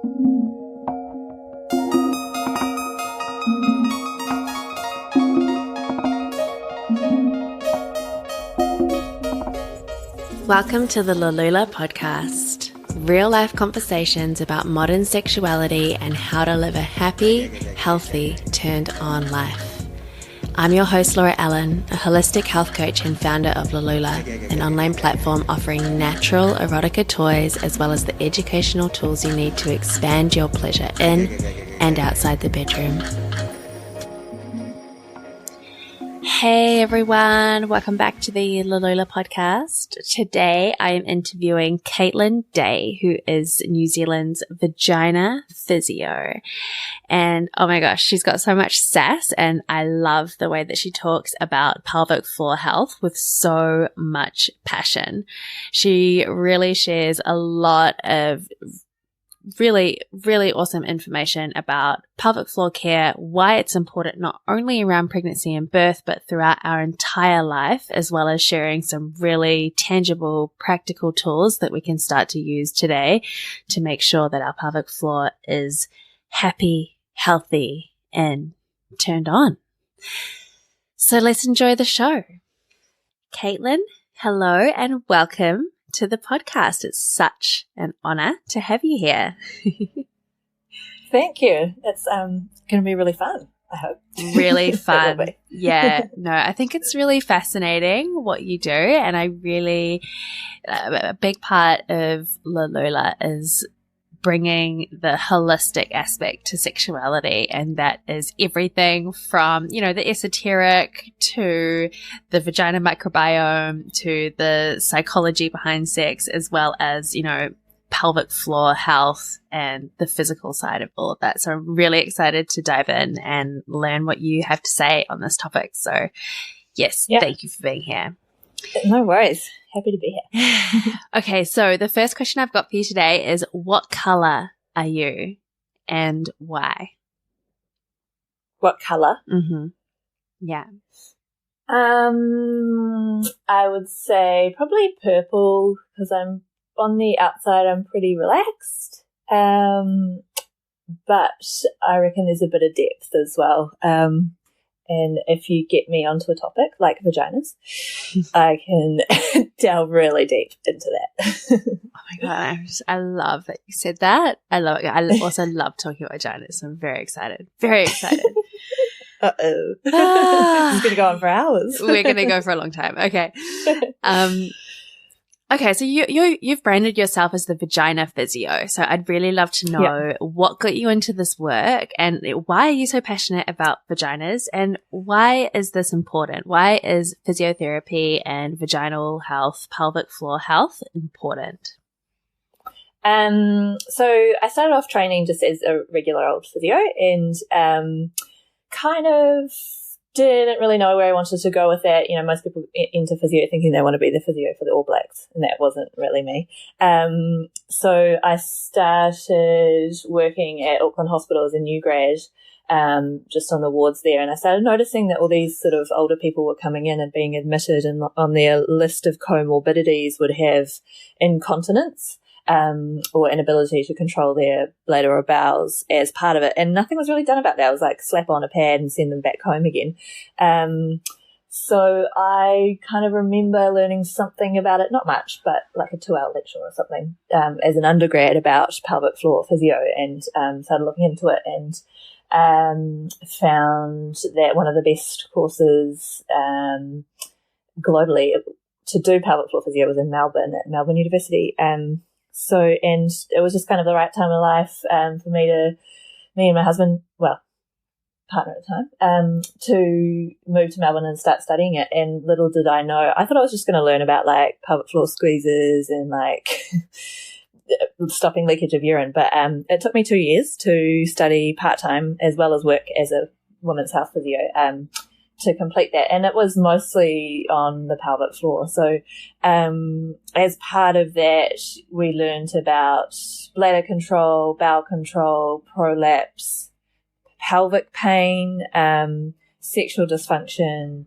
Welcome to the Lalulah podcast, real-life conversations about modern sexuality and how to live a happy, healthy, turned-on life. I'm your host, Laura Allen, a holistic health coach and founder of Lalulah, an online platform offering natural erotica toys as well as the educational tools you need to expand your pleasure in and outside the bedroom. Hey everyone, welcome back to the Lalulah podcast. Today I am interviewing Kaitlyn Day, who is New Zealand's Vagina Physio. And oh my gosh, she's got so much sass, and I love the way that she talks about pelvic floor health with so much passion. She really shares a lot of really awesome information about pelvic floor care, why it's important not only around pregnancy and birth, but throughout our entire life, as well as sharing some really tangible, practical tools that we can start to use today to make sure that our pelvic floor is happy, healthy, and turned on. So let's enjoy the show. Kaitlyn, hello and welcome to the podcast. It's such an honor to have you here. Thank you. It's going to be really fun, I hope. Really fun. Yeah, no, I think it's really fascinating what you do, and I really, a big part of Lalulah is bringing the holistic aspect to sexuality, and that is everything from, you know, the esoteric to the vagina microbiome to the psychology behind sex, as well as, you know, pelvic floor health and the physical side of all of that. So I'm really excited to dive in and learn what you have to say on this topic. So yes, Thank you for being here. No worries. Happy to be here. Okay, so the first question I've got for you today is, what color are you and why? What color? Mm-hmm. Yeah. I would say probably purple, because I'm on the outside, I'm pretty relaxed. But I reckon there's a bit of depth as well. And if you get me onto a topic like vaginas, I can delve really deep into that. Oh my God, I love that you said that. I love it. I also love talking about vaginas, so I'm very excited. Very excited. Uh-oh. This is going to go on for hours. We're going to go for a long time. Okay. Okay, so you've branded yourself as the Vagina Physio. So I'd really love to know what got you into this work, and why are you so passionate about vaginas, and why is this important? Why is physiotherapy and vaginal health, pelvic floor health important? So I started off training just as a regular old physio, and kind of didn't really know where I wanted to go with that. You know, most people into physio thinking they want to be the physio for the All Blacks, and that wasn't really me. So I started working at Auckland Hospital as a new grad, just on the wards there, and I started noticing that all these sort of older people were coming in and being admitted, and on their list of comorbidities would have incontinence. Or inability to control their bladder or bowels as part of it. And nothing was really done about that. I was like, slap on a pad and send them back home again. So I kind of remember learning something about it, not much, but like a 2-hour lecture or something, as an undergrad about pelvic floor physio, and started looking into it, and found that one of the best courses globally to do pelvic floor physio was in Melbourne, at Melbourne University. So, and it was just kind of the right time of life for me and my husband, well, partner at the time, to move to Melbourne and start studying it. And little did I know, I thought I was just going to learn about like pelvic floor squeezes and like stopping leakage of urine. But it took me 2 years to study part-time as well as work as a women's health physio to complete that. And it was mostly on the pelvic floor. So as part of that, we learned about bladder control, bowel control, prolapse, pelvic pain, sexual dysfunction,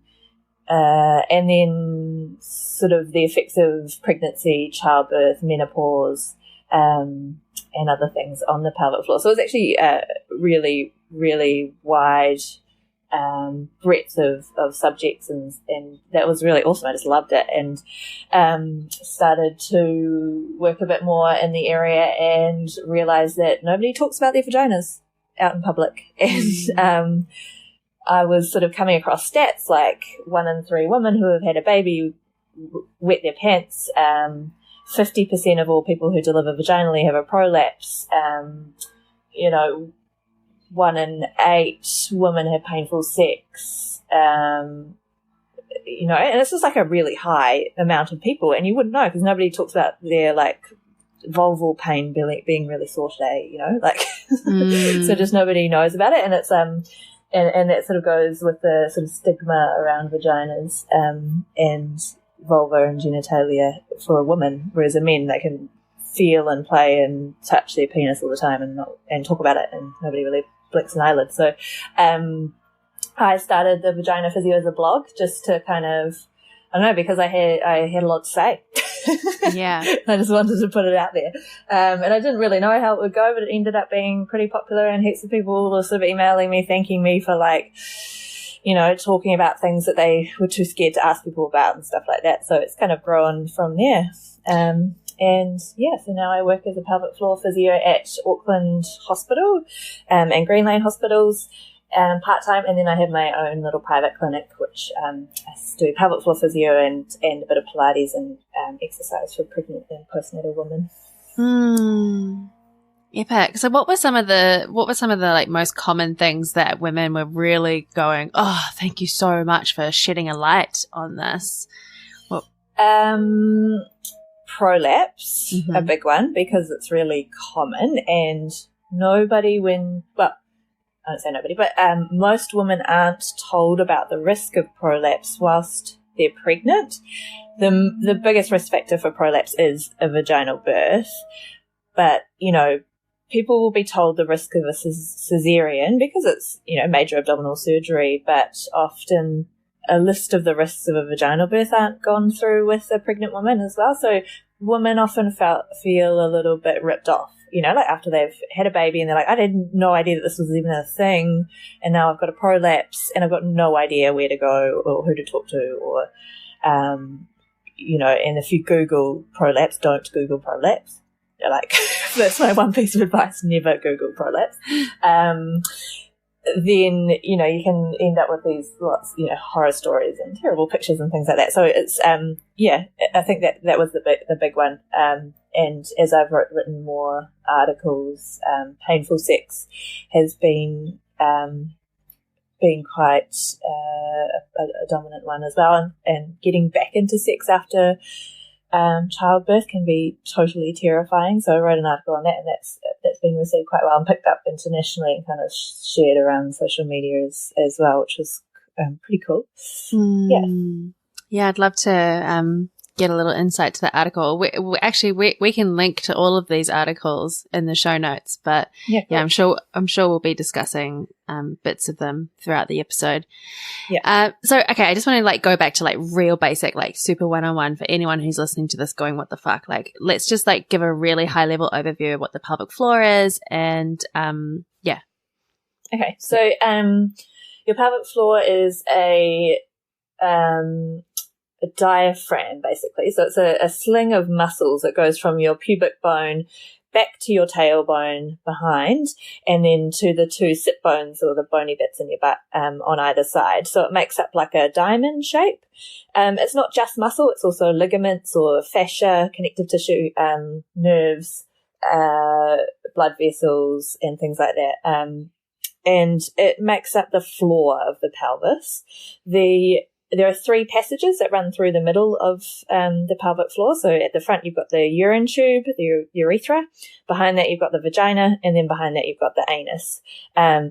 and then sort of the effects of pregnancy, childbirth, menopause, other things on the pelvic floor. So it was actually a really, really wide breadth of subjects, and that was really awesome. I just loved it, and started to work a bit more in the area and realized that nobody talks about their vaginas out in public. And I was sort of coming across stats like 1 in 3 women who have had a baby wet their pants. 50% of all people who deliver vaginally have a prolapse. 1 in 8 women have painful sex. And it's just like a really high amount of people, and you wouldn't know because nobody talks about their like vulval pain being really sore today, so just nobody knows about it. And it's and that sort of goes with the sort of stigma around vaginas and vulva and genitalia for a woman, whereas a men, they can feel and play and touch their penis all the time and talk about it, and nobody really blinks an eyelid. So I started the Vagina Physio as a blog just to kind of, I don't know, because I had a lot to say. Yeah. I just wanted to put it out there. And I didn't really know how it would go, but it ended up being pretty popular, and heaps of people were sort of emailing me, thanking me for talking about things that they were too scared to ask people about and stuff like that. So it's kind of grown from there. So now I work as a pelvic floor physio at Auckland Hospital and Green Lane hospitals part-time, and then I have my own little private clinic which I do pelvic floor physio and a bit of Pilates and exercise for pregnant and postnatal women. Epic. So what were some of the like most common things that women were really going, oh, thank you so much for shedding a light on this? Prolapse, a big one, because it's really common, and I don't say nobody, but most women aren't told about the risk of prolapse whilst they're pregnant. The biggest risk factor for prolapse is a vaginal birth, but people will be told the risk of a cesarean because it's major abdominal surgery, but often a list of the risks of a vaginal birth aren't gone through with a pregnant woman as well. So women often feel a little bit ripped off, like after they've had a baby and they're like, I had no idea that this was even a thing, and now I've got a prolapse and I've got no idea where to go or who to talk to, or, and if you Google prolapse, don't Google prolapse. That's my one piece of advice, never Google prolapse. Then, you can end up with these lots, horror stories and terrible pictures and things like that. So it's, I think that was the big one. And as I've written more articles, painful sex has been quite a dominant one as well. And getting back into sex after childbirth can be totally terrifying. So I wrote an article on that, and that's been received quite well and picked up internationally and kind of shared around social media as well, which was pretty cool. Yeah, I'd love to get a little insight to that article. We can link to all of these articles in the show notes, but cool. I'm sure we'll be discussing bits of them throughout the episode. So okay, I just want to go back to real basic, super 101 for anyone who's listening to this going, what the fuck? Let's just give a really high level overview of what the pelvic floor is, and Okay, so your pelvic floor is a diaphragm, basically. So it's a sling of muscles that goes from your pubic bone back to your tailbone behind, and then to the 2 sit bones or the bony bits in your butt on either side. So it makes up like a diamond shape. It's not just muscle, it's also ligaments or fascia, connective tissue, nerves, blood vessels, and things like that. And it makes up the floor of the pelvis. There are 3 passages that run through the middle of the pelvic floor. So at the front, you've got the urine tube, the urethra. Behind that, you've got the vagina. And then behind that, you've got the anus.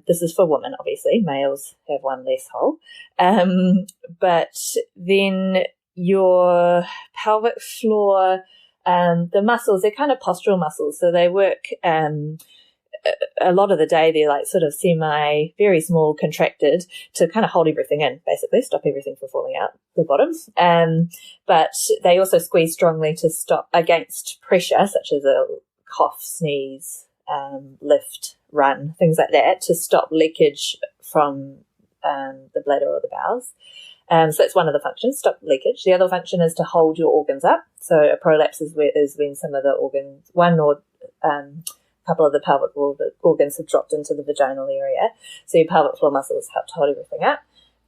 This is for women, obviously. Males have one less hole. But then your pelvic floor, the muscles, they're kind of postural muscles. So they work a lot of the day, they're sort of very small, contracted to kind of hold everything in, basically, stop everything from falling out the bottom. But they also squeeze strongly to stop against pressure, such as a cough, sneeze, lift, run, things like that, to stop leakage from the bladder or the bowels. So that's one of the functions, stop leakage. The other function is to hold your organs up. So a prolapse is when some of the organs, one or a couple of the pelvic organs have dropped into the vaginal area. So your pelvic floor muscles help to hold everything up.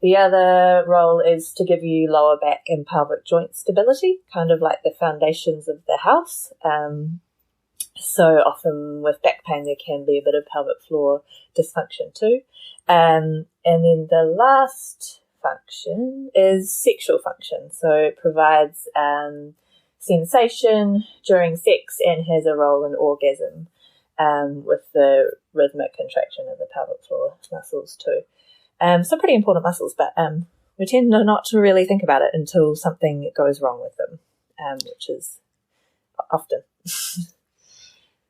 The other role is to give you lower back and pelvic joint stability, kind of like the foundations of the house. So often with back pain, there can be a bit of pelvic floor dysfunction too. And then the last function is sexual function. So it provides sensation during sex and has a role in orgasm with the rhythmic contraction of the pelvic floor muscles too. So pretty important muscles, but we tend not to really think about it until something goes wrong with them, which is often.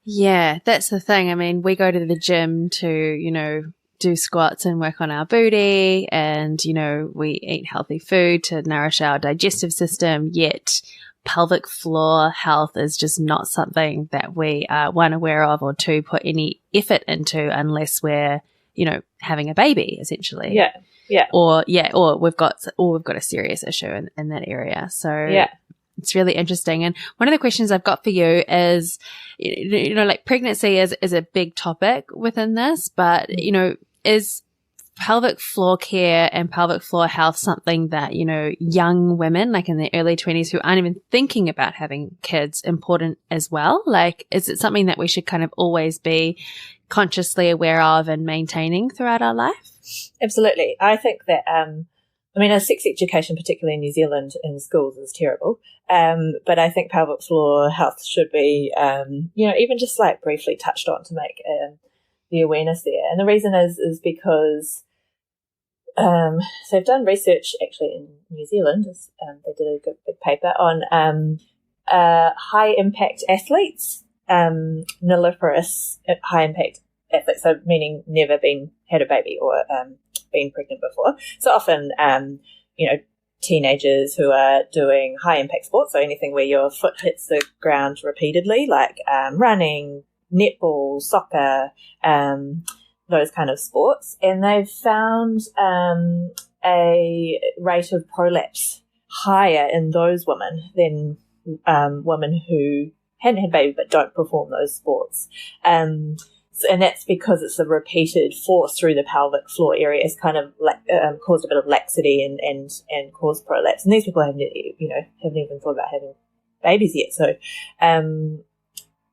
Yeah, that's the thing. I mean, we go to the gym to, do squats and work on our booty, and, we eat healthy food to nourish our digestive system, yet pelvic floor health is just not something that we are, one, aware of, or two, put any effort into unless we're, having a baby, essentially. Yeah. Yeah. Or we've got a serious issue in that area. So yeah. It's really interesting. And one of the questions I've got for you is, like pregnancy is a big topic within this, but, is pelvic floor care and pelvic floor health something that, young women, like in their early 20s who aren't even thinking about having kids, important as well? Like, is it something that we should kind of always be consciously aware of and maintaining throughout our life? Absolutely. I think that, sex education, particularly in New Zealand in schools, is terrible. But I think pelvic floor health should be, even just like briefly touched on to make the awareness there. And the reason is because so they've done research actually in New Zealand. They did a good big paper on high impact athletes, nulliferous high impact athletes, so meaning never had a baby or been pregnant before. So often, teenagers who are doing high impact sports, so anything where your foot hits the ground repeatedly, like running, netball, soccer, those kind of sports. And they've found a rate of prolapse higher in those women than women who hadn't had baby but don't perform those sports. And that's because it's a repeated force through the pelvic floor area has kind of caused a bit of laxity and caused prolapse. And these people haven't even thought about having babies yet. So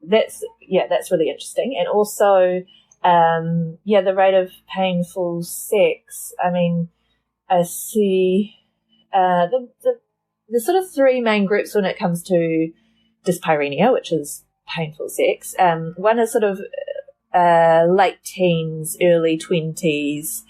that's really interesting. And also, the rate of painful sex. I mean, I see the sort of three main groups when it comes to dyspareunia, which is painful sex. One is sort of late teens, early 20s,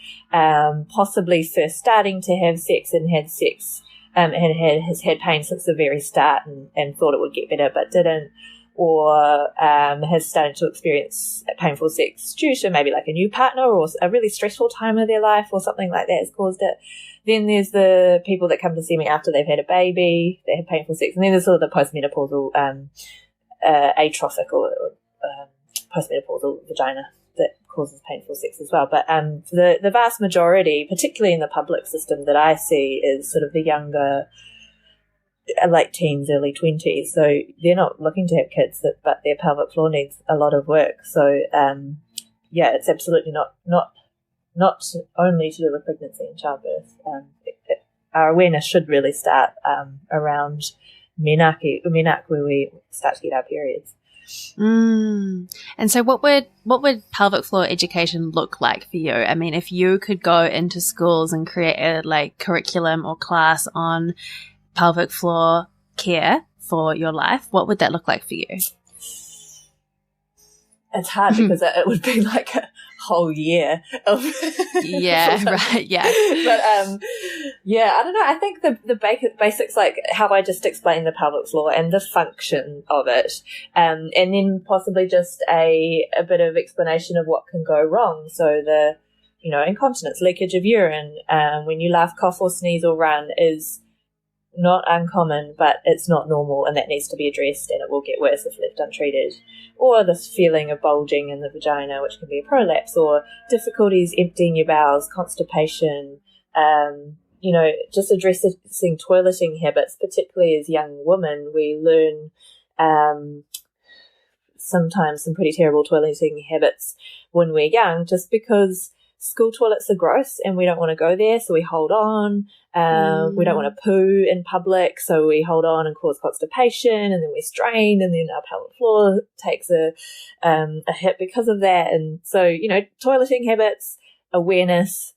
possibly first starting to have sex and had sex and has had pain since the very start and thought it would get better but didn't, or has started to experience painful sex due to maybe like a new partner or a really stressful time of their life or something like that has caused it. Then there's the people that come to see me after they've had a baby, they have painful sex, and then there's sort of the postmenopausal atrophic or postmenopausal vagina that causes painful sex as well. But the vast majority, particularly in the public system that I see, is sort of the younger, late teens, early 20s. So they're not looking to have kids, but their pelvic floor needs a lot of work. So it's absolutely not only to do with pregnancy and childbirth. Our awareness should really start around menarche, where we start to get our periods. And so what would pelvic floor education look like for you? I mean, if you could go into schools and create a curriculum or class on pelvic floor care for your life, what would that look like for you? It's hard because it would be like a whole year of yeah, right, yeah. But I don't know. I think the basics, like how I just explained the pelvic floor and the function of it, and then possibly just a bit of explanation of what can go wrong. So the incontinence, leakage of urine, when you laugh, cough, or sneeze or run is not uncommon, but it's not normal, and that needs to be addressed, and it will get worse if left untreated. Or this feeling of bulging in the vagina, which can be a prolapse, or difficulties emptying your bowels, constipation, just addressing toileting habits, particularly as young women. We learn sometimes some pretty terrible toileting habits when we're young, just because school toilets are gross and we don't want to go there, so we hold on. We don't want to poo in public, so we hold on and cause constipation, and then we strain, and then our pelvic floor takes a hit because of that. And so, toileting habits, awareness,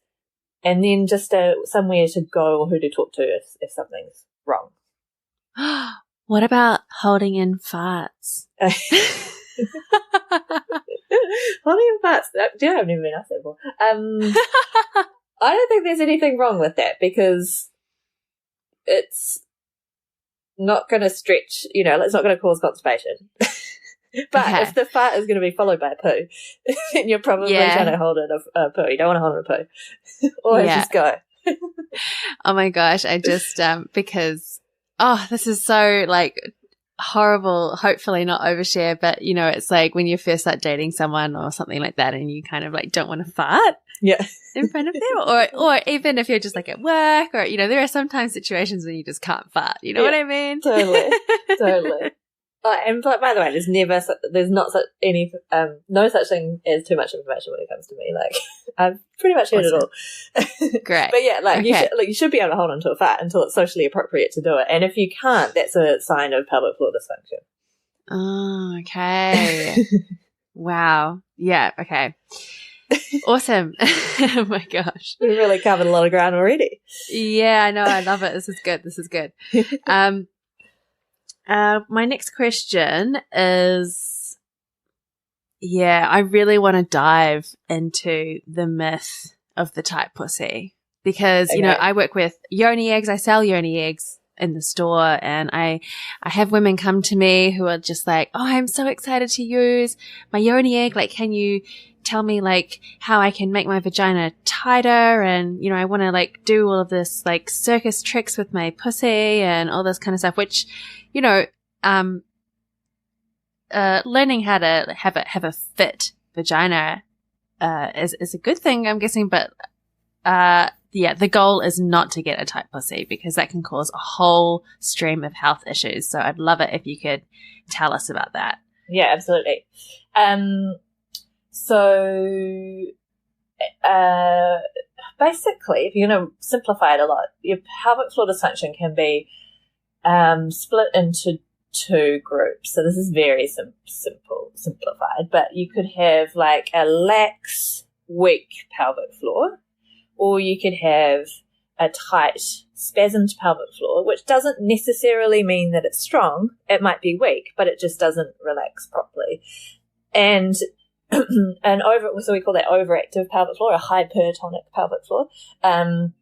and then just somewhere to go or who to talk to if something's wrong. What about holding in farts? Holding in farts. Do you know, I've never been asked that before. I don't think there's anything wrong with that, because it's not going to stretch, it's not going to cause constipation. But if the fart is going to be followed by a poo, then you're probably trying to hold in a poo. You don't want to hold in a poo. Always just go. Oh my gosh, I just, because, this is so horrible, hopefully not overshare, but it's like when you first start dating someone or something like that, and you kind of don't want to fart in front of them, or even if you're just at work, or there are sometimes situations when you just can't fart, what I mean? Totally. And by the way, there's not such no such thing as too much information when it comes to me. I've pretty much heard it all. Great. But you should be able to hold on to a fart until it's socially appropriate to do it. And if you can't, that's a sign of pelvic floor dysfunction. Oh, okay. Wow. Yeah. Okay. Awesome. Oh my gosh. We've really covered a lot of ground already. Yeah, I know. I love it. This is good. My next question is, I really want to dive into the myth of the tight pussy, because, I work with yoni eggs. I sell yoni eggs in the store, and I have women come to me who are just like, oh, I'm so excited to use my yoni egg. Can you tell me how I can make my vagina tighter? And, I want to do all of this circus tricks with my pussy and all this kind of stuff, which, learning how to have a fit vagina is a good thing, I'm guessing, but the goal is not to get a tight pussy, because that can cause a whole stream of health issues. So I'd love it if you could tell us about that. Yeah, absolutely. Basically, if you're going to simplify it a lot, your pelvic floor dysfunction can be split into two groups. So this is very simplified, but you could have a lax, weak pelvic floor, or you could have a tight, spasmed pelvic floor, which doesn't necessarily mean that it's strong. It might be weak, but it just doesn't relax properly. And so we call that overactive pelvic floor, a hypertonic pelvic floor. And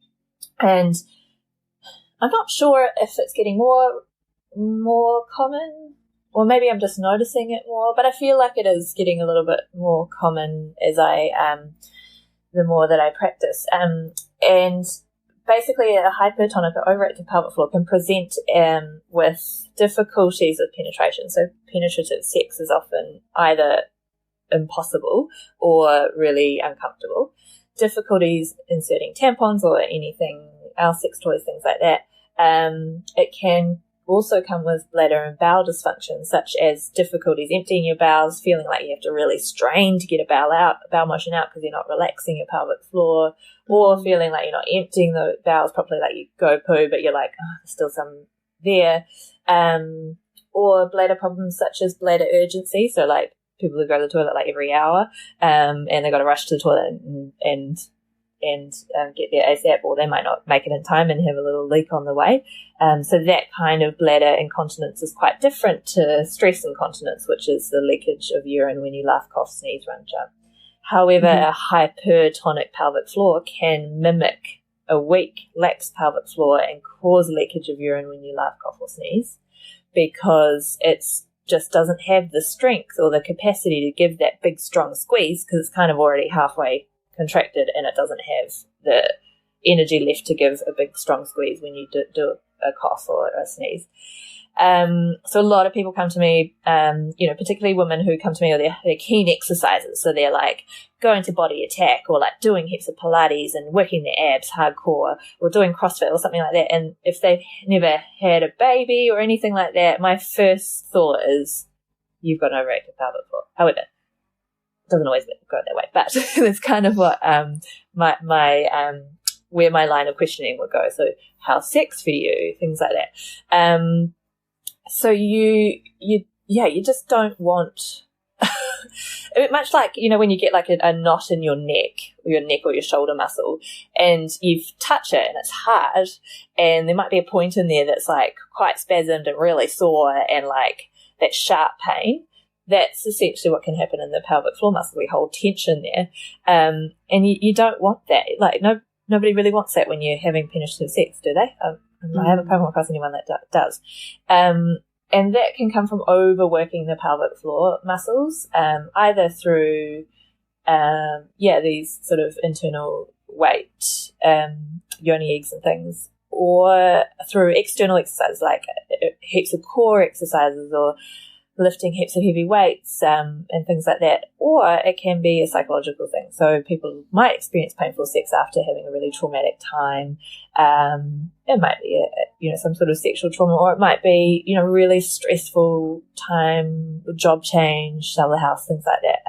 I'm not sure if it's getting more common, or maybe I'm just noticing it more, but I feel like it is getting a little bit more common as the more that I practice. And basically a hypertonic or overactive pelvic floor can present with difficulties with penetration. So penetrative sex is often either impossible or really uncomfortable. Difficulties inserting tampons or anything else, sex toys, things like that. It can also come with bladder and bowel dysfunction, such as difficulties emptying your bowels, feeling like you have to really strain to get a bowel motion out because you're not relaxing your pelvic floor, or feeling like you're not emptying the bowels properly, like you go poo but you're like, oh, there's still some there. Or bladder problems such as bladder urgency, so people who go to the toilet every hour, and they got to rush to the toilet and get there ASAP, or they might not make it in time and have a little leak on the way. So that kind of bladder incontinence is quite different to stress incontinence, which is the leakage of urine when you laugh, cough, sneeze, run, jump. However, a hypertonic pelvic floor can mimic a weak, lax pelvic floor and cause leakage of urine when you laugh, cough, or sneeze, because it's just doesn't have the strength or the capacity to give that big, strong squeeze, because it's kind of already halfway contracted and it doesn't have the energy left to give a big, strong squeeze when you do a cough or a sneeze. So a lot of people come to me, particularly women who come to me with their keen exercises. So they're like going to Body Attack or like doing heaps of Pilates and working their abs hardcore or doing CrossFit or something like that. And if they've never had a baby or anything like that, my first thought is you've got an overactive pelvic floor. However, it doesn't always go that way, but that's kind of what where my line of questioning would go. So how's sex for you? Things like that. So you just don't want much like, when you get like a knot in your neck or your shoulder muscle and you touch it and it's hard and there might be a point in there that's like quite spasmed and really sore and like that sharp pain. That's essentially what can happen in the pelvic floor muscle. We hold tension there. And you don't want that. Like nobody really wants that when you're having penetrative sex, do they? I haven't come across anyone that does. And that can come from overworking the pelvic floor muscles, either through, these sort of internal weight, yoni eggs and things, or through external exercises like heaps of core exercises or lifting heaps of heavy weights and things like that, or it can be a psychological thing. So people might experience painful sex after having a really traumatic time. It might be some sort of sexual trauma, or it might be really stressful time, job change, sell the house, things like that.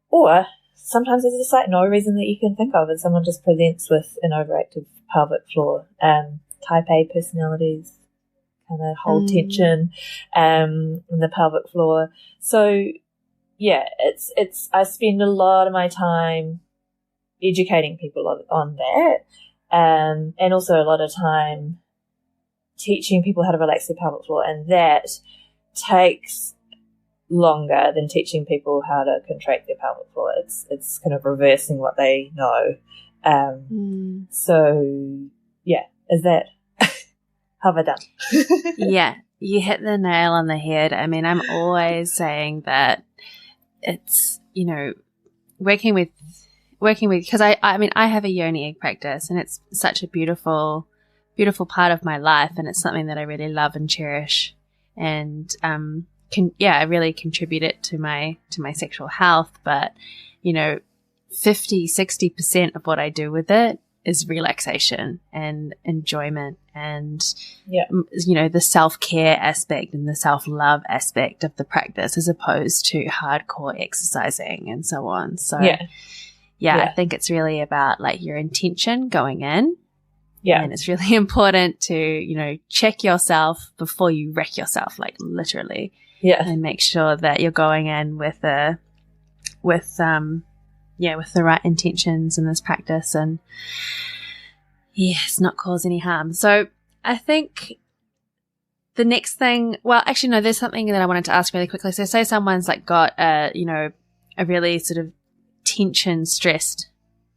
Or sometimes there's just like no reason that you can think of, and someone just presents with an overactive pelvic floor. Type A personalities kind of hold tension in the pelvic floor. So it's I spend a lot of my time educating people on that, and also a lot of time teaching people how to relax their pelvic floor, and that takes longer than teaching people how to contract their pelvic floor. It's kind of reversing what they know. So is that have I done? Yeah, you hit the nail on the head. I mean, I'm always saying that it's, working with, because I have a yoni egg practice, and it's such a beautiful, beautiful part of my life. And it's something that I really love and cherish, and, I really contribute it to my sexual health. But, 50-60% of what I do with it is relaxation and enjoyment and, the self-care aspect and the self-love aspect of the practice, as opposed to hardcore exercising and so on. So, I think it's really about like your intention going in. Yeah. And it's really important to, check yourself before you wreck yourself, like literally. Yeah. And make sure that you're going in with the right intentions in this practice, and not cause any harm. So I think the next thing, there's something that I wanted to ask really quickly. So say someone's like got a really sort of tension stressed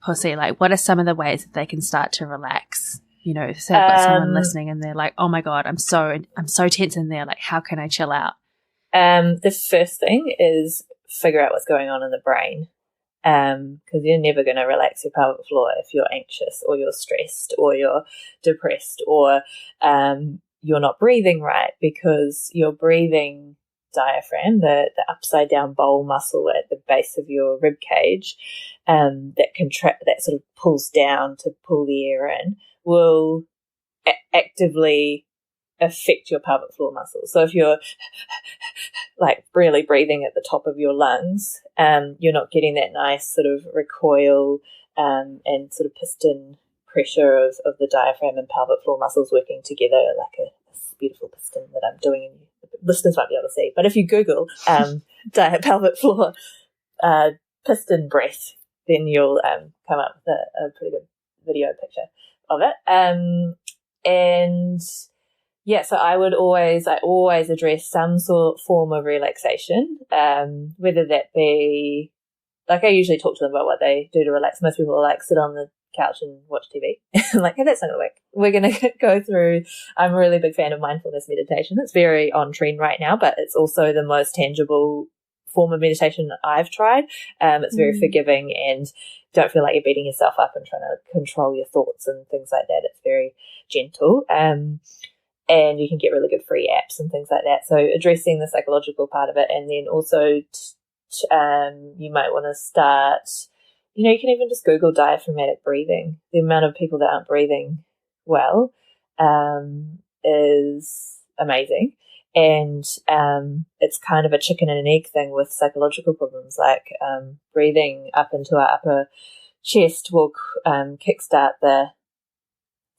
pussy, like what are some of the ways that they can start to relax? Say I've got someone listening and they're like, oh my God, I'm so tense in there. Like, how can I chill out? The first thing is figure out what's going on in the brain. Because you're never going to relax your pelvic floor if you're anxious or you're stressed or you're depressed or you're not breathing right, because your breathing diaphragm, the upside down bowel muscle at the base of your rib cage, that sort of pulls down to pull the air in, will actively affect your pelvic floor muscles. So if you're like really breathing at the top of your lungs, you're not getting that nice sort of recoil and sort of piston pressure of the diaphragm and pelvic floor muscles working together like a beautiful piston that I'm doing. Listeners might be able to see, but if you Google pelvic floor piston breath, then you'll come up with a pretty good video picture of it. So I always address some form of relaxation, whether that be, like I usually talk to them about what they do to relax. Most people like sit on the couch and watch TV. I'm like, hey, that's not going to work. We're going to go through, I'm a really big fan of mindfulness meditation. It's very on trend right now, but it's also the most tangible form of meditation I've tried. It's very forgiving and don't feel like you're beating yourself up and trying to control your thoughts and things like that. It's very gentle. And you can get really good free apps and things like that. So addressing the psychological part of it, and then also you might want to start, you can even just Google diaphragmatic breathing. The amount of people that aren't breathing well is amazing. And it's kind of a chicken and an egg thing with psychological problems, like breathing up into our upper chest will kickstart the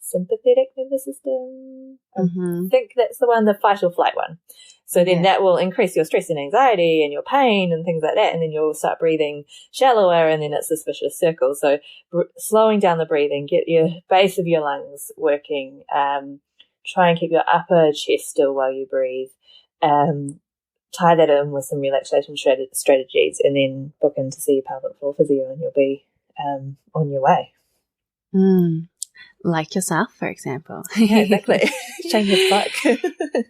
sympathetic nervous system. I think that's the one, the fight or flight one. So then that will increase your stress and anxiety and your pain and things like that, and then you'll start breathing shallower, and then it's this vicious circle. So slowing down the breathing, get your base of your lungs working, try and keep your upper chest still while you breathe, tie that in with some relaxation strategies, and then book in to see your pelvic floor physio, and you'll be on your way. Like yourself, for example. Yeah, exactly. Shameless plug.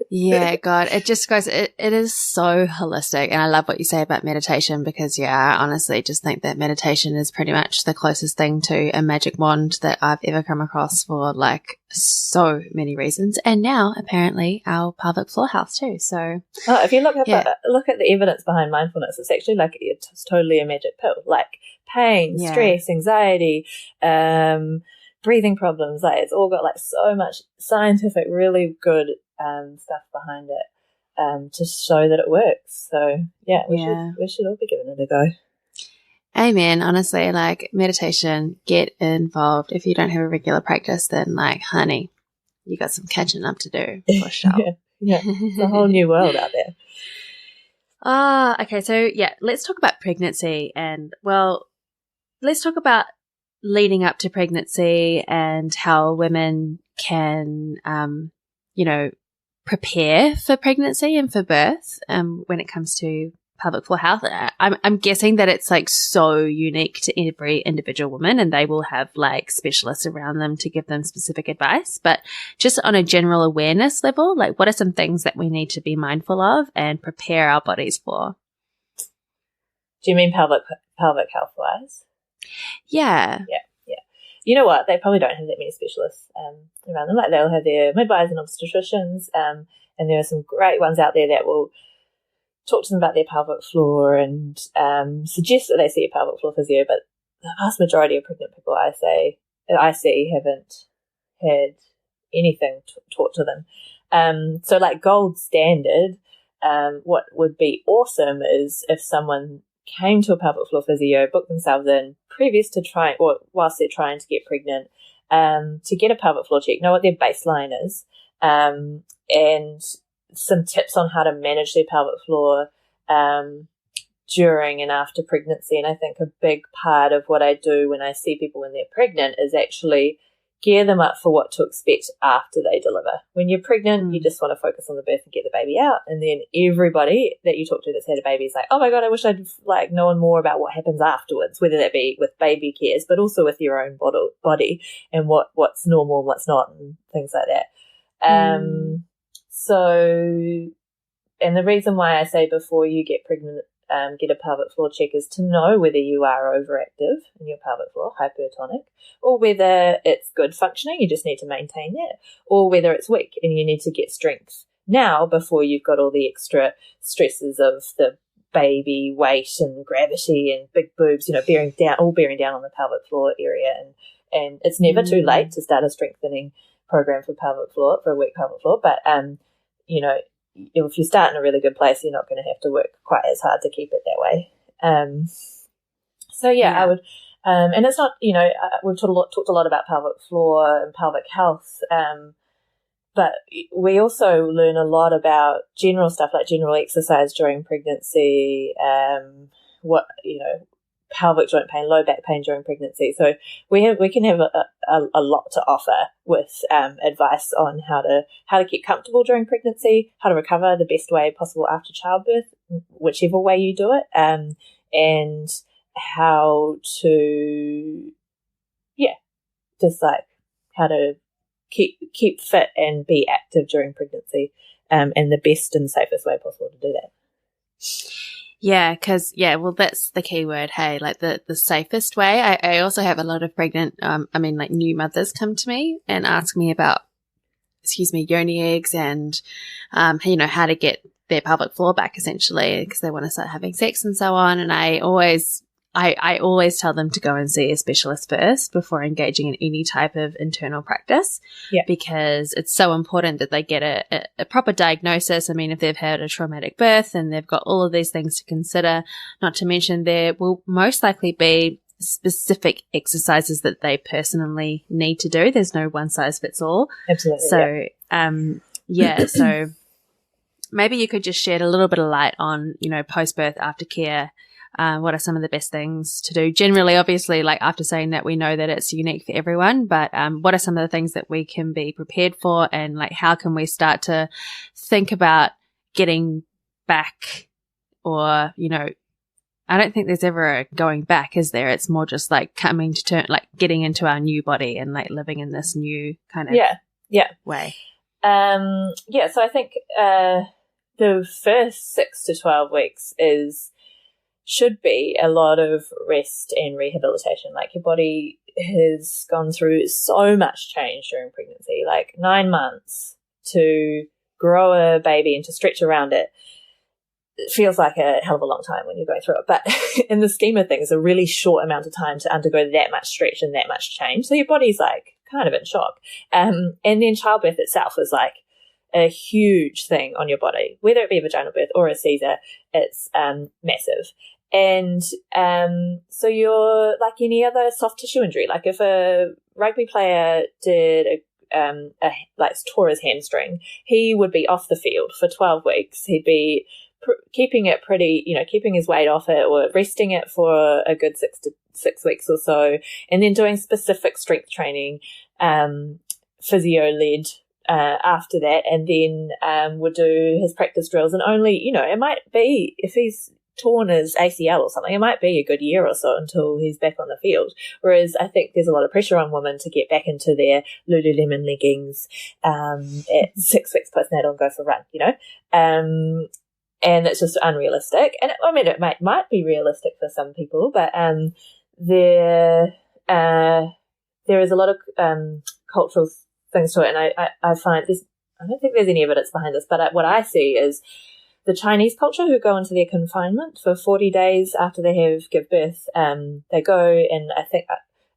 Yeah, God, it just goes, it is so holistic. And I love what you say about meditation, because, I honestly just think that meditation is pretty much the closest thing to a magic wand that I've ever come across for like so many reasons. And now apparently our pelvic floor health too. So, if you look at the evidence behind mindfulness, it's actually like it's totally a magic pill. Like pain, stress, anxiety, breathing problems, like it's all got like so much scientific, really good stuff behind it to show that it works. So we should all be giving it a go. Amen. Honestly, like meditation, get involved. If you don't have a regular practice, then like, honey, you got some catching up to do for sure. It's a whole new world out there. Okay. So let's talk about pregnancy, and let's talk about leading up to pregnancy and how women can, prepare for pregnancy and for birth when it comes to pelvic floor health. I'm guessing that it's like so unique to every individual woman, and they will have like specialists around them to give them specific advice. But just on a general awareness level, like what are some things that we need to be mindful of and prepare our bodies for? Do you mean pelvic health wise? Yeah. You know what? They probably don't have that many specialists around them. Like they'll have their midwives and obstetricians, and there are some great ones out there that will talk to them about their pelvic floor and suggest that they see a pelvic floor physio. But the vast majority of pregnant people I see haven't had anything taught to them. So like gold standard, what would be awesome is if someone came to a pelvic floor physio, booked themselves in previous to trying, or whilst they're trying to get pregnant, to get a pelvic floor check, know what their baseline is, and some tips on how to manage their pelvic floor during and after pregnancy. And I think a big part of what I do when I see people when they're pregnant is actually gear them up for what to expect after they deliver. When you're pregnant, you just want to focus on the birth and get the baby out. And then everybody that you talk to that's had a baby is like, oh my God, I wish I'd like known more about what happens afterwards, whether that be with baby cares, but also with your own body and what's normal and what's not and things like that. So, and the reason why I say before you get pregnant, get a pelvic floor check is to know whether you are overactive in your pelvic floor, hypertonic, or whether it's good functioning, you just need to maintain that, or whether it's weak and you need to get strength now before you've got all the extra stresses of the baby weight and gravity and big boobs, bearing down on the pelvic floor area. And it's never too late to start a strengthening program for a weak pelvic floor, but if you start in a really good place, you're not going to have to work quite as hard to keep it that way. I would, and it's not, we've talked a lot about pelvic floor and pelvic health, but we also learn a lot about general stuff like general exercise during pregnancy, pelvic joint pain, low back pain during pregnancy. So we can have a lot to offer with advice on how to keep comfortable during pregnancy, how to recover the best way possible after childbirth, whichever way you do it, and how to just like how to keep fit and be active during pregnancy, and the best and safest way possible to do that. Yeah, because, well, that's the key word, hey, like the safest way. I also have a lot of pregnant, like new mothers come to me and ask me about, yoni eggs and, how to get their pelvic floor back essentially because they want to start having sex and so on. And I always tell them to go and see a specialist first before engaging in any type of internal practice because it's so important that they get a proper diagnosis. I mean, if they've had a traumatic birth and they've got all of these things to consider, not to mention there will most likely be specific exercises that they personally need to do. There's no one size fits all. Absolutely. So, so maybe you could just shed a little bit of light on, post-birth aftercare. What are some of the best things to do? Generally, obviously, like after saying that, we know that it's unique for everyone, but what are some of the things that we can be prepared for, and like how can we start to think about getting back, or I don't think there's ever a going back, is there? It's more just like coming to term, like getting into our new body and like living in this new kind of way. So I think the first 6 to 12 weeks should be a lot of rest and rehabilitation. Like your body has gone through so much change during pregnancy, like 9 months to grow a baby and to stretch around it. It feels like a hell of a long time when you're going through it. But in the scheme of things, a really short amount of time to undergo that much stretch and that much change. So your body's like kind of in shock. And then childbirth itself is like a huge thing on your body, whether it be a vaginal birth or a Caesar, it's massive. And so you're like any other soft tissue injury. Like if a rugby player did tore his hamstring, he would be off the field for 12 weeks. He'd be keeping it pretty, keeping his weight off it or resting it for a good 6 weeks or so, and then doing specific strength training, physio-led after that, and then would do his practice drills. And only, it might be, if he's torn his ACL or something, it might be a good year or so until he's back on the field. Whereas I think there's a lot of pressure on women to get back into their Lululemon leggings at 6 weeks postnatal and go for a run, and it's just unrealistic. And it might be realistic for some people, but there is a lot of cultural things to it. And I find this, I don't think there's any evidence behind this, but what I see is the Chinese culture, who go into their confinement for 40 days after they give birth. They go, and I think,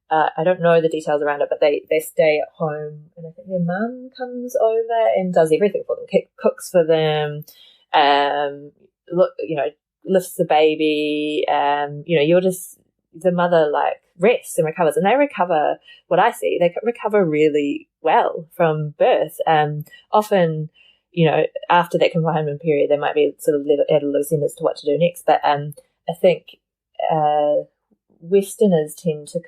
I don't know the details around it, but they stay at home, and I think their mum comes over and does everything for them, cooks for them, lifts the baby, you're just, the mother like rests and recovers, and they recover, what I see, they recover really well from birth. Often, after that confinement period, they might be sort of at a loose end as to what to do next. But I think Westerners tend to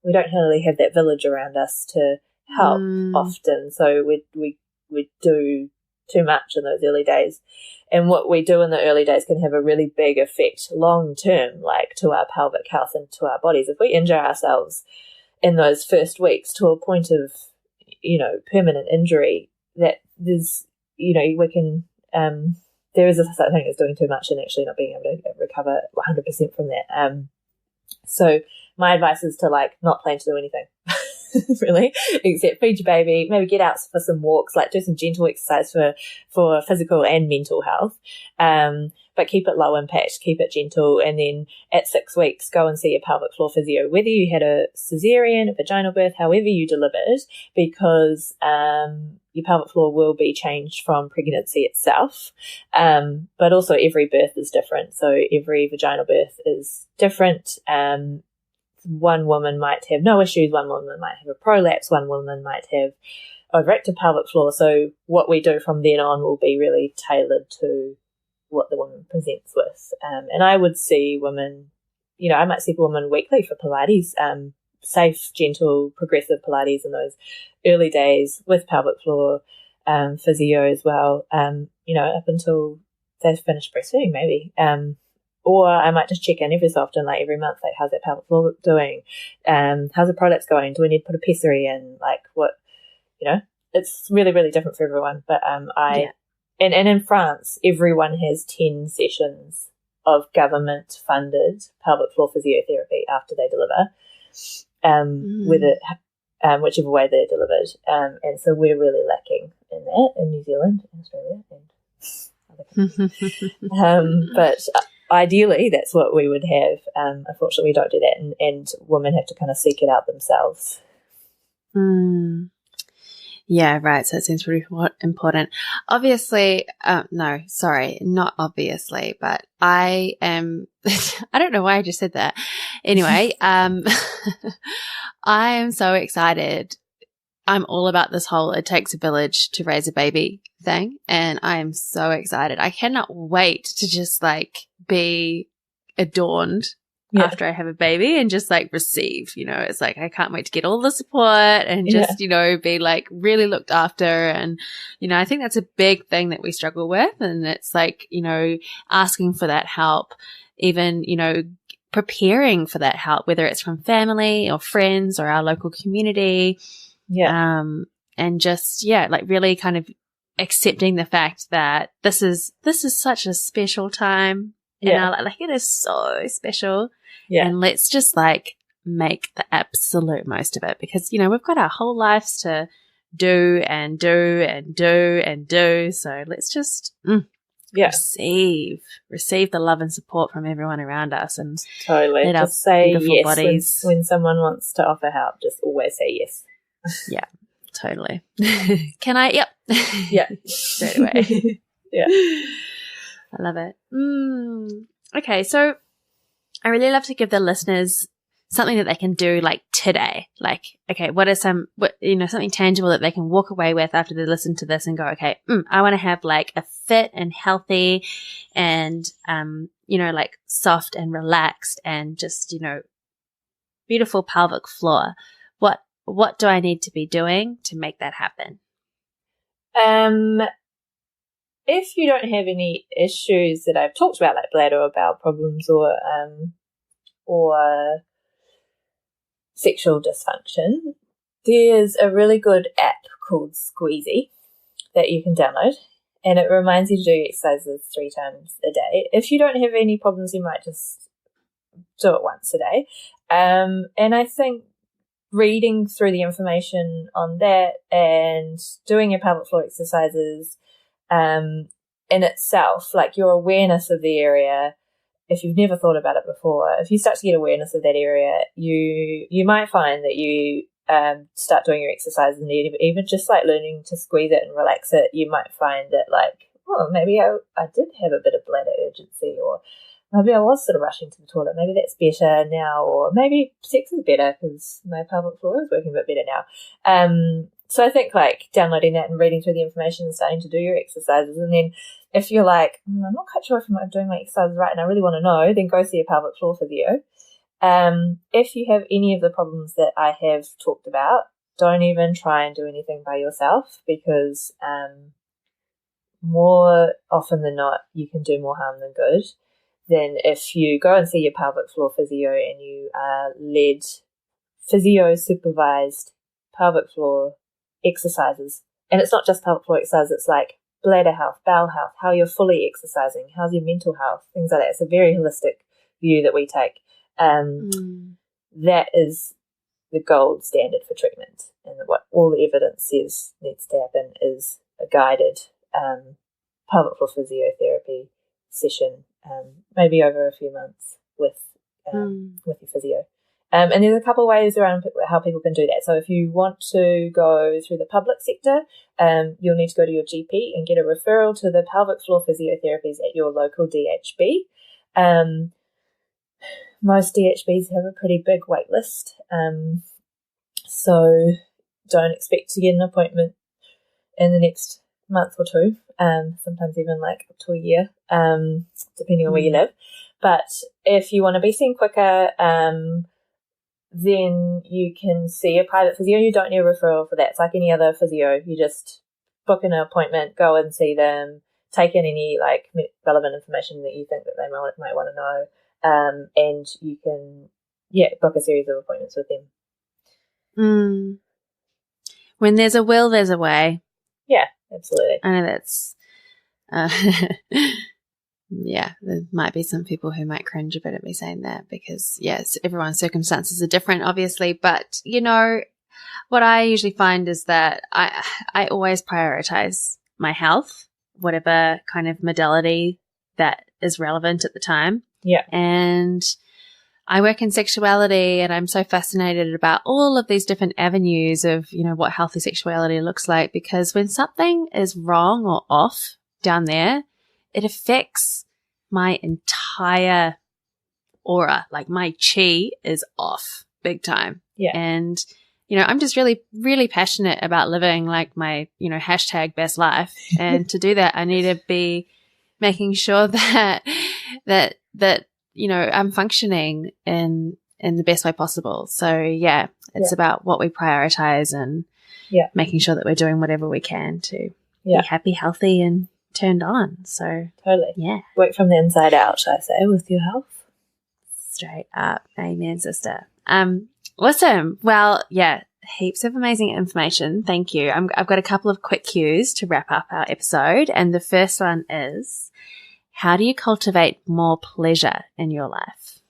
we don't really have that village around us to help often, so we do too much in those early days. And what we do in the early days can have a really big effect long term, like to our pelvic health and to our bodies. If we injure ourselves in those first weeks to a point of, permanent injury, that there's, we can, there is a such thing as doing too much and actually not being able to recover 100% from that. So my advice is to not plan to do anything. Really, except feed your baby, maybe get out for some walks, do some gentle exercise for physical and mental health, but keep it low impact, keep it gentle, and then at 6 weeks go and see a pelvic floor physio, whether you had a cesarean, a vaginal birth, however you delivered, because your pelvic floor will be changed from pregnancy itself, but also every birth is different, so every vaginal birth is different. One woman might have no issues, one woman might have a prolapse, one woman might have overactive pelvic floor. So what we do from then on will be really tailored to what the woman presents with. And I would see women, I might see a woman weekly for Pilates, safe, gentle, progressive Pilates in those early days with pelvic floor physio as well, up until they've finished breastfeeding maybe. Or I might just check in every so often, every month, how's that pelvic floor doing? How's the prolapse going? Do we need to put a pessary in? It's really, really different for everyone. But and in France, everyone has 10 sessions of government-funded pelvic floor physiotherapy after they deliver, whichever way they're delivered. And so we're really lacking in that in New Zealand, in Australia, and other countries. But ideally, that's what we would have. Unfortunately, we don't do that, and women have to kind of seek it out themselves. Yeah, right. So it seems really important. Obviously, no, sorry, not obviously, but I am, I don't know why I just said that. Anyway, I am so excited. I'm all about this whole it takes a village to raise a baby thing. And I am so excited. I cannot wait to just like be adorned after I have a baby and just like receive, it's like, I can't wait to get all the support and just, be like really looked after. And, I think that's a big thing that we struggle with. And it's like, asking for that help, even, preparing for that help, whether it's from family or friends or our local community. And just, like really kind of accepting the fact that this is such a special time. And like it is so special. And let's just like make the absolute most of it because, we've got our whole lives to do and do and do and do. So let's just receive the love and support from everyone around us and totally let just say yes bodies. When someone wants to offer help, just always say yes. Yeah, totally. Can I? Yep. Yeah. Straight away. Yeah. I love it. Okay, so I really love to give the listeners something that they can do like today. Like, okay, what is something tangible that they can walk away with after they listen to this and go, okay, I want to have like a fit and healthy and, like soft and relaxed and just, beautiful pelvic floor. What do I need to be doing to make that happen? If you don't have any issues that I've talked about, like bladder or bowel problems or sexual dysfunction, there's a really good app called Squeezy that you can download, and it reminds you to do exercises 3 times a day. If you don't have any problems, you might just do it once a day. And I think reading through the information on that and doing your pelvic floor exercises in itself, like your awareness of the area, if you've never thought about it before, if you start to get awareness of that area, you might find that you start doing your exercises and even just like learning to squeeze it and relax it, you might find that like, oh, maybe I did have a bit of bladder urgency, or maybe I was sort of rushing to the toilet. Maybe that's better now, or maybe sex is better because my pelvic floor is working a bit better now. So I think like downloading that and reading through the information and starting to do your exercises. And then if you're like, I'm not quite sure if I'm doing my exercises right and I really want to know, then go see a pelvic floor physio. If you have any of the problems that I have talked about, don't even try and do anything by yourself because more often than not, you can do more harm than good. Then if you go and see your pelvic floor physio and you are led physio-supervised pelvic floor exercises, and it's not just pelvic floor exercises, it's like bladder health, bowel health, how you're fully exercising, how's your mental health, things like that. It's a very holistic view that we take. That is the gold standard for treatment, and what all the evidence says needs to happen is a guided pelvic floor physiotherapy session, maybe over a few months with your physio. And there's a couple of ways around how people can do that. So if you want to go through the public sector, you'll need to go to your GP and get a referral to the pelvic floor physiotherapies at your local DHB. Most DHBs have a pretty big wait list, so don't expect to get an appointment in the next month or two, sometimes even like up to a year, depending on where you live. But if you want to be seen quicker, then you can see a private physio. You don't need a referral for that. It's like any other physio. You just book an appointment, go and see them, take in any like relevant information that you think that they might want to know, and you can book a series of appointments with them. When there's a will, there's a way. Yeah, absolutely. I know that's yeah, there might be some people who might cringe a bit at me saying that because, yes, everyone's circumstances are different, obviously. But, you know, what I usually find is that I always prioritize my health, whatever kind of modality that is relevant at the time. Yeah. And I work in sexuality, and I'm so fascinated about all of these different avenues of, you know, what healthy sexuality looks like, because when something is wrong or off down there, it affects my entire aura. Like my chi is off big time. Yeah. And, you know, I'm just really, really passionate about living like my, you know, hashtag best life. And to do that, I need to be making sure that, you know, I'm functioning in the best way possible. So yeah, it's about what we prioritize and making sure that we're doing whatever we can to be happy, healthy, and turned on. So totally. Yeah. Work from the inside out, I say, with your health. Straight up. Amen, sister. Awesome. Well, yeah, heaps of amazing information. Thank you. I've got a couple of quick cues to wrap up our episode. And the first one is, how do you cultivate more pleasure in your life?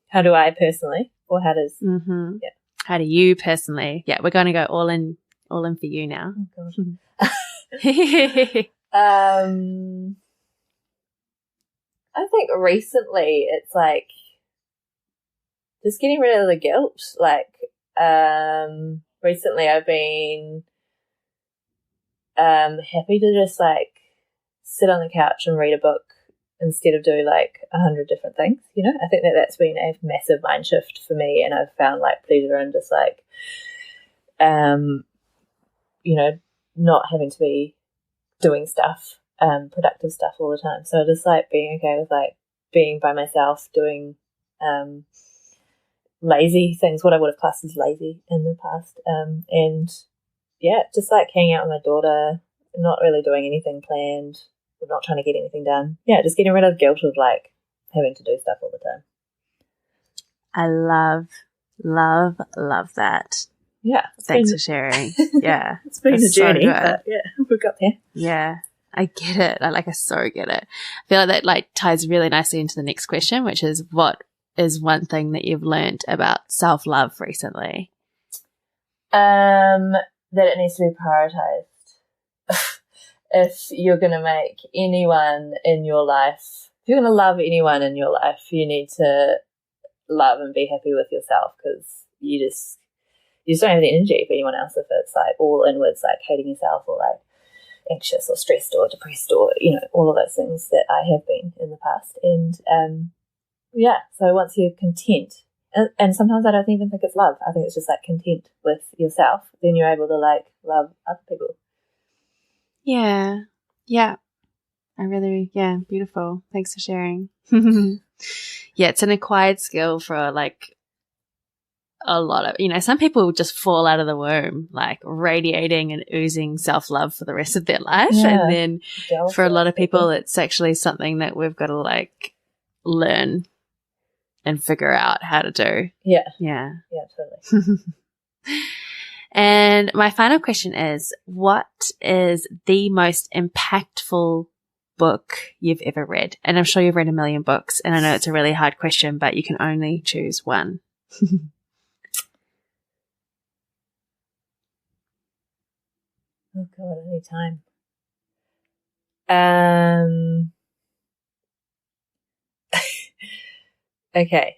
How do I personally? Or how does How do you personally? Yeah, we're going to go all in for you now. Oh God. I think recently it's like just getting rid of the guilt. Like, recently I've been happy to just like sit on the couch and read a book instead of do like 100 different things, you know. I think that that's been a massive mind shift for me, and I've found like pleasure in just like, you know, not having to be doing stuff, productive stuff all the time. So just like being okay with like being by myself, doing lazy things, what I would have classed as lazy in the past, and yeah, just like hanging out with my daughter, not really doing anything planned, not trying to get anything done. Yeah, just getting rid of guilt of like having to do stuff all the time. I love that. Yeah. Thanks for sharing. Yeah. It's been a journey, so but yeah, we've got there. Yeah. I get it. I so get it. I feel like that like ties really nicely into the next question, which is, what is one thing that you've learned about self-love recently? That it needs to be prioritized. If you're going to make anyone in your life, if you're going to love anyone in your life, you need to love and be happy with yourself, because you just don't have the energy for anyone else if it's like all inwards, like hating yourself or like anxious or stressed or depressed or, you know, all of those things that I have been in the past. And yeah, so once you're content, and sometimes I don't even think it's love, I think it's just like content with yourself, then you're able to like love other people. Yeah. Beautiful. Thanks for sharing. Yeah, it's an acquired skill for like a lot of, you know, some people just fall out of the womb like radiating and oozing self-love for the rest of their life. Yeah. And then for a lot of people, it's actually something that we've got to like learn and figure out how to do. Yeah. Yeah. Yeah, totally. And my final question is, what is the most impactful book you've ever read? And I'm sure you've read a million books, and I know it's a really hard question, but you can only choose one. Oh God, I need time. Okay.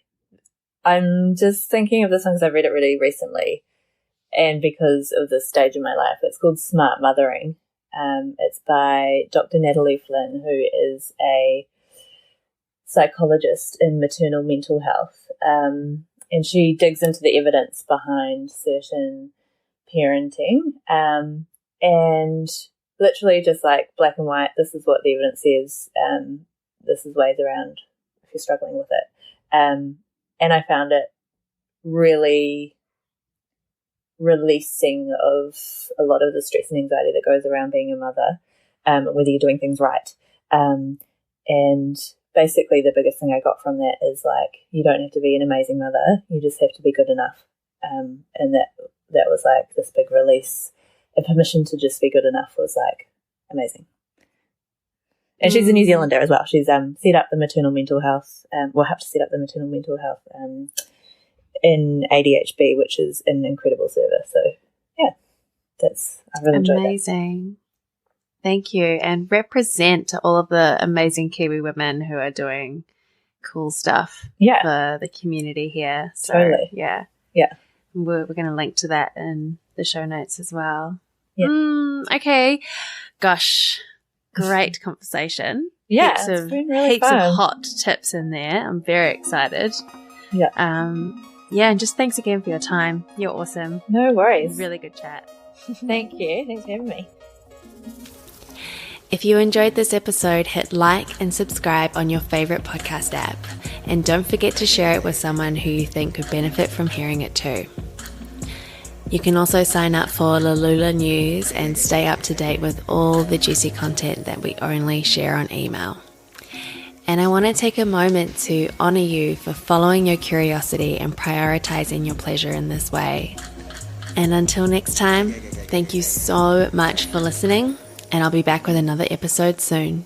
I'm just thinking of this one because I read it really recently, and because of this stage in my life. It's called Smart Mothering. It's by Dr. Natalie Flynn, who is a psychologist in maternal mental health. And she digs into the evidence behind certain parenting, and literally just like black and white, this is what the evidence says, this is ways around if you're struggling with it. And I found it really releasing of a lot of the stress and anxiety that goes around being a mother, whether you're doing things right. And basically the biggest thing I got from that is like, you don't have to be an amazing mother, you just have to be good enough. And that was like this big release, and permission to just be good enough was like amazing. And she's a New Zealander as well. She's set up the maternal mental health, helped to set up the maternal mental health in ADHB, which is an incredible service. So, yeah, I really enjoyed that. Amazing. Thank you. And represent to all of the amazing Kiwi women who are doing cool stuff for the community here. So, totally. Yeah. We're going to link to that in the show notes as well. Yeah. Okay. Gosh, great conversation. Yeah, heaps it's been really heaps fun. of hot tips in there. I'm very excited. Yeah. And just thanks again for your time. You're awesome. No worries. Really good chat. Thank you. Thanks for having me. If you enjoyed this episode, hit like and subscribe on your favorite podcast app. And don't forget to share it with someone who you think could benefit from hearing it too. You can also sign up for Lalulah news and stay up to date with all the juicy content that we only share on email. And I want to take a moment to honor you for following your curiosity and prioritizing your pleasure in this way. And until next time, thank you so much for listening, and I'll be back with another episode soon.